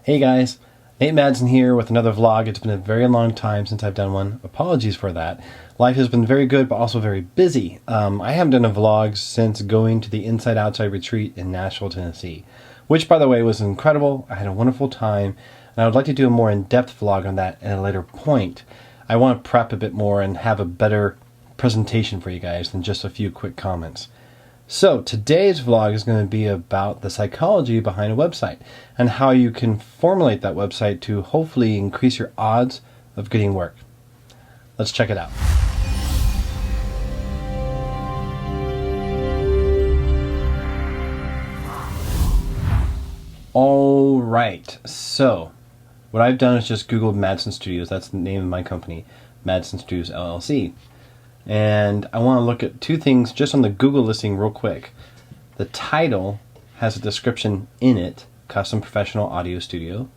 Hey guys, Nate Madsen here with another vlog. It's been a very long time since I've done one. Apologies for that. Life has been very good, but also very busy. I haven't done a vlog since going to the Inside Outside retreat in Nashville, Tennessee, which by the way was incredible. I had a wonderful time, and I would like to do a more in-depth vlog on that at a later point. I want to prep a bit more and have a better presentation for you guys than just a few quick comments. So today's vlog is going to be about the psychology behind a website and how you can formulate that website to hopefully increase your odds of getting work. Let's check it out. All right, so what I've done is just Googled Madsen Studios. That's the name of my company, Madsen Studios LLC. And I want to look at two things just on the Google listing real quick. The title has a description in it, Custom Professional Audio Studio,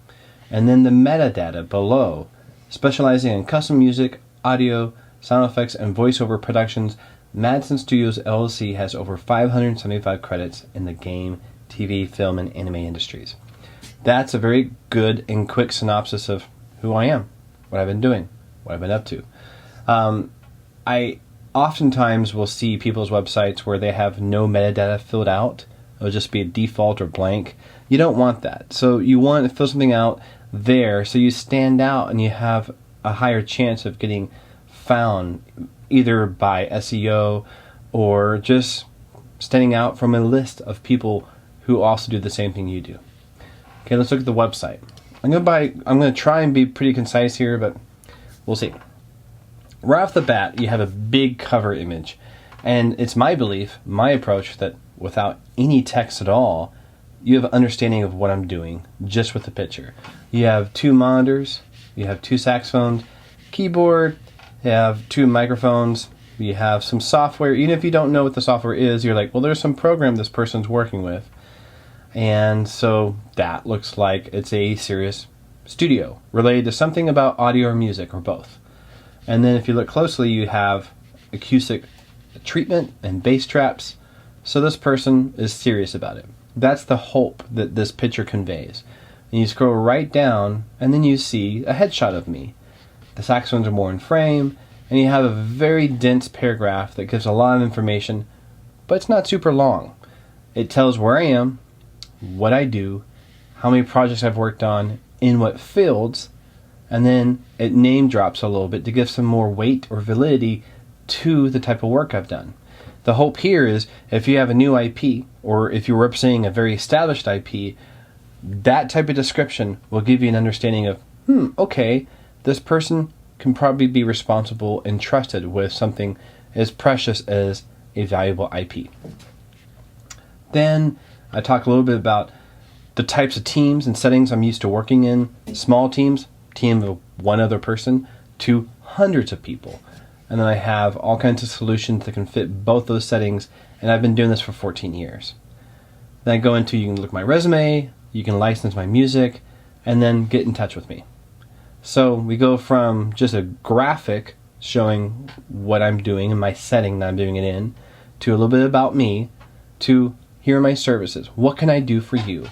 and then the metadata below, specializing in custom music, audio, sound effects, and voiceover productions. Madsen Studios LLC has over 575 credits in the game, TV, film, and anime industries. That's a very good and quick synopsis of who I am, what I've been doing, what I've been up to. I oftentimes will see people's websites where they have no metadata filled out. It'll just be a default or blank. You don't want that. So you want to fill something out there so you stand out and you have a higher chance of getting found either by SEO or just standing out from a list of people who also do the same thing you do. Okay, let's look at the website. I'm going to try and be pretty concise here, but we'll see. Right off the bat, you have a big cover image, and it's my belief, my approach, that without any text at all, you have an understanding of what I'm doing just with the picture. You have two monitors, you have two saxophones, keyboard, you have two microphones, you have some software. Even if you don't know what the software is, you're like, well, there's some program this person's working with. And so that looks like it's a serious studio related to something about audio or music or both. And then if you look closely, you have acoustic treatment and bass traps. So this person is serious about it. That's the hope that this picture conveys. And you scroll right down, and then you see a headshot of me. The saxophones are more in frame, and you have a very dense paragraph that gives a lot of information, but it's not super long. It tells where I am, what I do, how many projects I've worked on, in what fields, and then it name drops a little bit to give some more weight or validity to the type of work I've done. The hope here is if you have a new IP or if you're representing a very established IP, that type of description will give you an understanding of, okay, this person can probably be responsible and trusted with something as precious as a valuable IP. Then I talk a little bit about the types of teams and settings I'm used to working in. Small teams, team of one other person, to hundreds of people. And then I have all kinds of solutions that can fit both those settings, and I've been doing this for 14 years. Then I go into, you can look at my resume, you can license my music, and then get in touch with me. So we go from just a graphic showing what I'm doing and my setting that I'm doing it in, to a little bit about me, to here are my services. What can I do for you?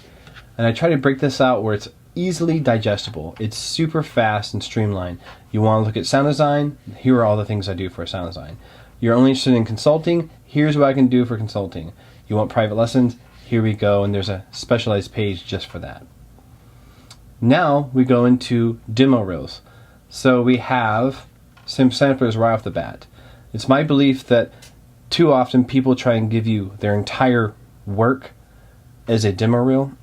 And I try to break this out where it's easily digestible. It's super fast and streamlined. You want to look at sound design? Here are all the things I do for sound design. You're only interested in consulting? Here's what I can do for consulting. You want private lessons? Here we go, and there's a specialized page just for that. Now we go into demo reels. So we have some samplers right off the bat. It's my belief that too often people try and give you their entire work as a demo reel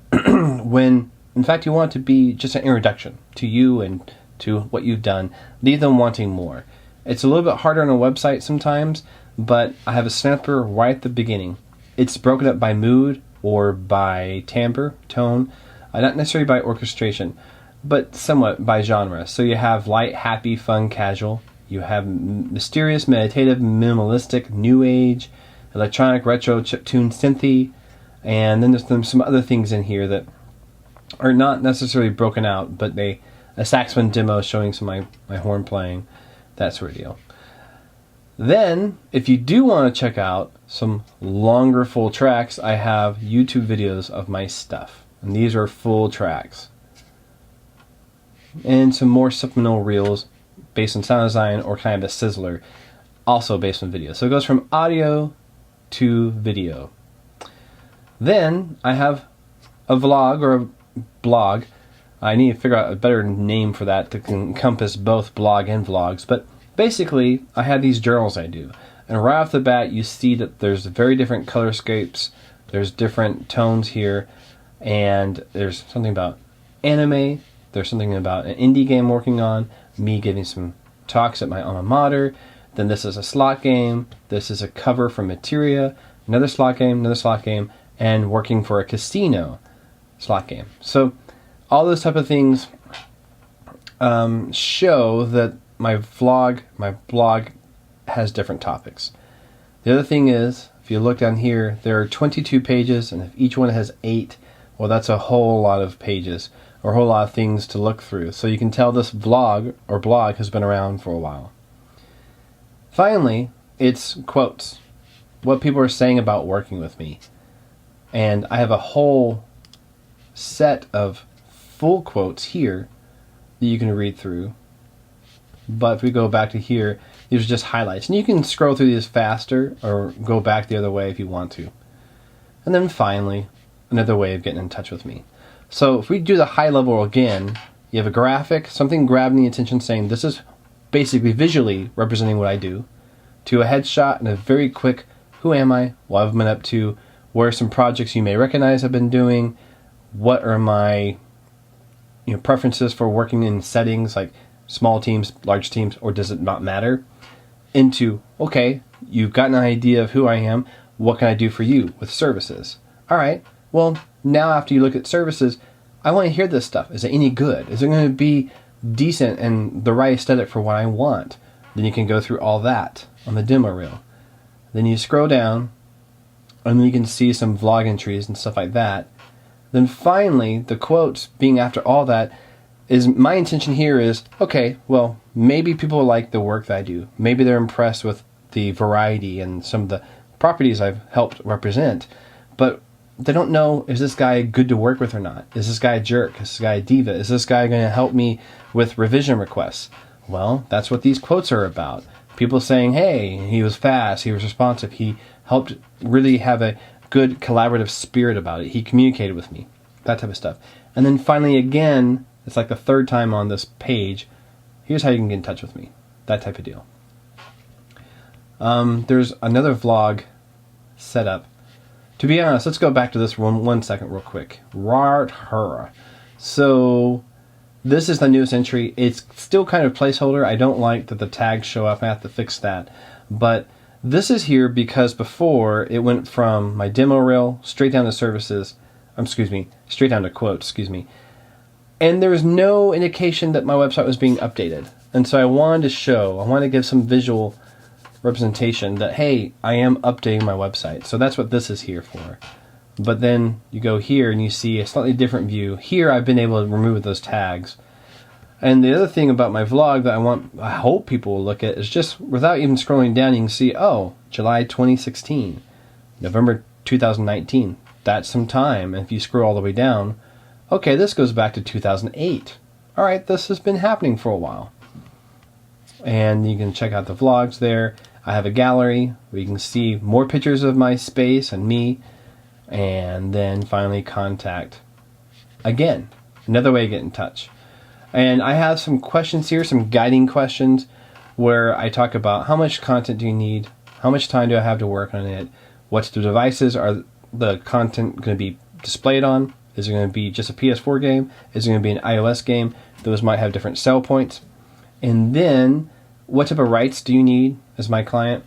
when in fact you want it to be just an introduction to you and to what you've done. Leave them wanting more. It's a little bit harder on a website sometimes, but I have a sampler right at the beginning. It's broken up by mood or by timbre, tone, not necessarily by orchestration, but somewhat by genre. So you have light, happy, fun, casual. You have mysterious, meditative, minimalistic, new age, electronic, retro, chiptune, synthy, and then there's some other things in here that are not necessarily broken out, but a saxophone demo showing some of my horn playing, that sort of deal. Then, if you do want to check out some longer full tracks, I have YouTube videos of my stuff. And these are full tracks. and some more supplemental reels based on sound design, or kind of a sizzler, also based on video. So it goes from audio to video. Then I have a vlog or a blog. I need to figure out a better name for that to encompass both blog and vlogs. But basically, I have these journals I do. And right off the bat, you see that there's very different colorscapes. There's different tones here. And there's something about anime. There's something about an indie game I'm working on. Me giving some talks at my alma mater. Then this is a slot game. This is a cover from Materia. Another slot game, and working for a casino slot game. So all those type of things show that my blog has different topics. The other thing is, if you look down here, there are 22 pages, and if each one has 8, well, that's a whole lot of pages, or a whole lot of things to look through. So you can tell this vlog or blog has been around for a while. Finally, it's quotes. What people are saying about working with me. And I have a whole set of full quotes here that you can read through. But if we go back to here, these are just highlights. And you can scroll through these faster or go back the other way if you want to. And then finally, another way of getting in touch with me. So if we do the high level again, you have a graphic, something grabbing the attention saying this is basically visually representing what I do, to a headshot and a very quick, who am I, what I've been up to, what are some projects you may recognize I've been doing, what are my preferences for working in settings like small teams, large teams, or does it not matter, into, okay, you've gotten an idea of who I am, what can I do for you with services? All right, well, now after you look at services, I want to hear this stuff. Is it any good? Is it going to be decent and the right aesthetic for what I want? Then you can go through all that on the demo reel. Then you scroll down, and then you can see some vlog entries and stuff like that. Then finally, the quotes being after all that, is my intention here is, okay, well, maybe people like the work that I do. Maybe they're impressed with the variety and some of the properties I've helped represent. But they don't know, is this guy good to work with or not? Is this guy a jerk? Is this guy a diva? Is this guy going to help me with revision requests? Well, that's what these quotes are about. People saying, hey, he was fast, he was responsive, he helped really have a good collaborative spirit about it. He communicated with me, that type of stuff. And then finally again, it's like the third time on this page, here's how you can get in touch with me, that type of deal. There's another vlog setup. To be honest, let's go back to this one second real quick. So this is the newest entry. It's still kind of placeholder. I don't like that the tags show up. I have to fix that. But this is here because before it went from my demo reel straight down to services. Straight down to quotes. And there was no indication that my website was being updated. And so I wanted to give some visual representation that, hey, I am updating my website. So that's what this is here for. But then you go here and you see a slightly different view. Here I've been able to remove those tags. And the other thing about my vlog that I hope people will look at is just without even scrolling down, you can see, oh, July 2016, November 2019. That's some time. And if you scroll all the way down, okay, this goes back to 2008. All right, this has been happening for a while. And you can check out the vlogs there. I have a gallery where you can see more pictures of my space and me. And then finally contact. Again, another way to get in touch. And I have some questions here, some guiding questions, where I talk about how much content do you need, how much time do I have to work on it, what's the devices are the content going to be displayed on, is it going to be just a PS4 game, is it going to be an iOS game, those might have different sell points, and then what type of rights do you need as my client.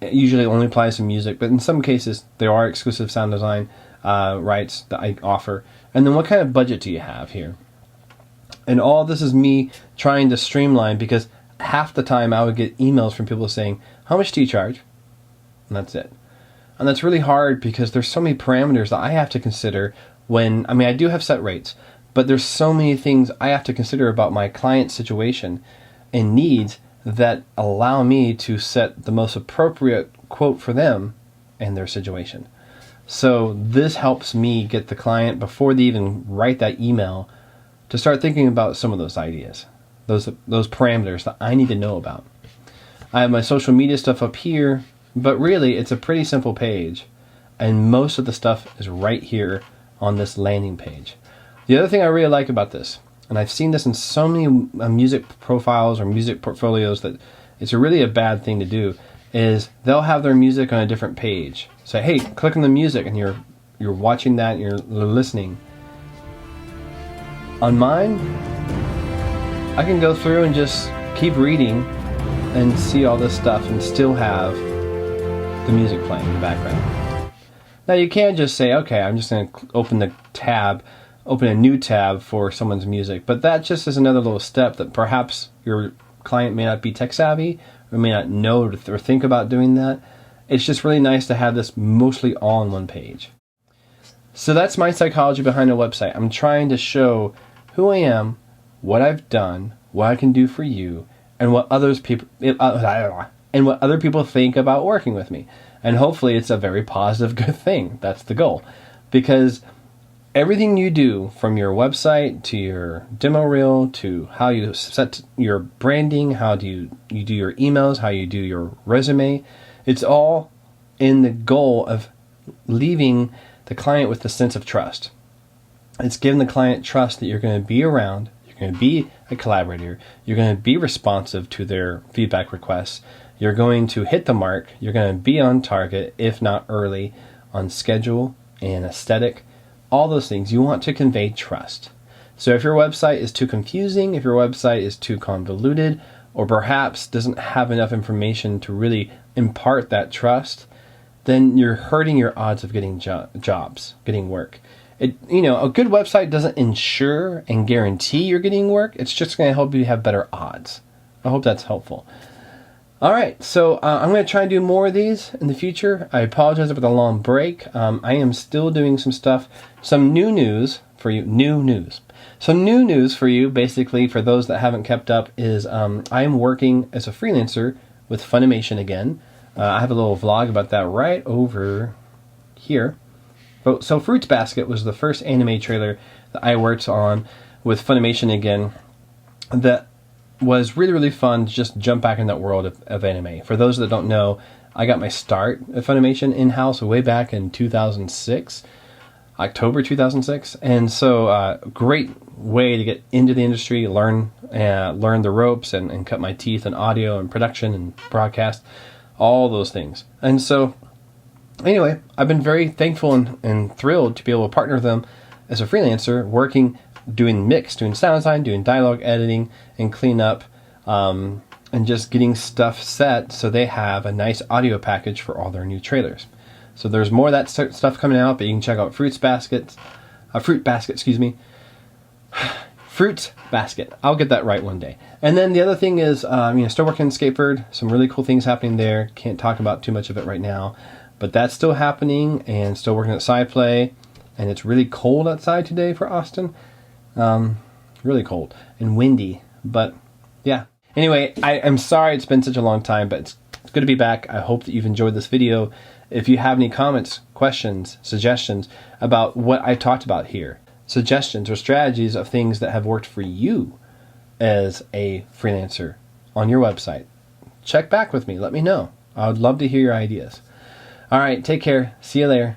It usually only applies to music, but in some cases there are exclusive sound design rights that I offer. And then what kind of budget do you have here? And all this is me trying to streamline, because half the time I would get emails from people saying, how much do you charge? And that's it. And that's really hard because there's so many parameters that I have to consider when, I do have set rates, but there's so many things I have to consider about my client's situation and needs that allow me to set the most appropriate quote for them and their situation. So this helps me get the client, before they even write that email, to start thinking about some of those ideas, those parameters that I need to know about. I have my social media stuff up here, but really it's a pretty simple page, and most of the stuff is right here on this landing page. The other thing I really like about this, and I've seen this in so many music profiles or music portfolios that it's really a bad thing to do, is they'll have their music on a different page. Say, hey, click on the music, and you're watching that, and you're listening. On mine, I can go through and just keep reading and see all this stuff and still have the music playing in the background. Now you can just say, okay, I'm just going to open a new tab for someone's music, but that just is another little step that perhaps your client may not be tech savvy or may not know or think about doing that. It's just really nice to have this mostly all on one page. So that's my psychology behind a website. I'm trying to show who I am, what I've done, what I can do for you, and what other people think about working with me. And hopefully it's a very positive, good thing. That's the goal. Because everything you do, from your website to your demo reel to how you set your branding, how do you do your emails, how you do your resume, it's all in the goal of leaving the client with a sense of trust. It's giving the client trust that you're going to be around, you're going to be a collaborator, you're going to be responsive to their feedback requests, you're going to hit the mark, you're going to be on target, if not early, on schedule and aesthetic. All those things. You want to convey trust. So if your website is too confusing, if your website is too convoluted, or perhaps doesn't have enough information to really impart that trust, then you're hurting your odds of getting jobs, getting work. A good website doesn't ensure and guarantee you're getting work. It's just going to help you have better odds. I hope that's helpful. All right, so I'm going to try and do more of these in the future. I apologize for the long break. I am still doing some stuff, some new news for you. Some new news for you, basically, for those that haven't kept up, is I am working as a freelancer with Funimation again. I have a little vlog about that right over here. So Fruits Basket was the first anime trailer that I worked on with Funimation again that was really, really fun to just jump back in that world of anime. For those that don't know, I got my start at Funimation in-house way back in 2006, October 2006. And so great way to get into the industry, learn the ropes and cut my teeth in audio and production and broadcast, all those things. And so anyway, I've been very thankful and thrilled to be able to partner with them as a freelancer, working, doing mix, doing sound design, doing dialogue editing and cleanup, and just getting stuff set so they have a nice audio package for all their new trailers. So there's more of that stuff coming out, but you can check out Fruit Basket. I'll get that right one day. And then the other thing is, still working on Skatebird. Some really cool things happening there. Can't talk about too much of it right now, but that's still happening, and still working at SciPlay. And it's really cold outside today for Austin. Really cold and windy, but yeah. Anyway, I'm sorry it's been such a long time, but it's good to be back. I hope that you've enjoyed this video. If you have any comments, questions, suggestions about what I talked about here, suggestions or strategies of things that have worked for you as a freelancer on your website, check back with me. Let me know. I would love to hear your ideas. All right, take care. See you later.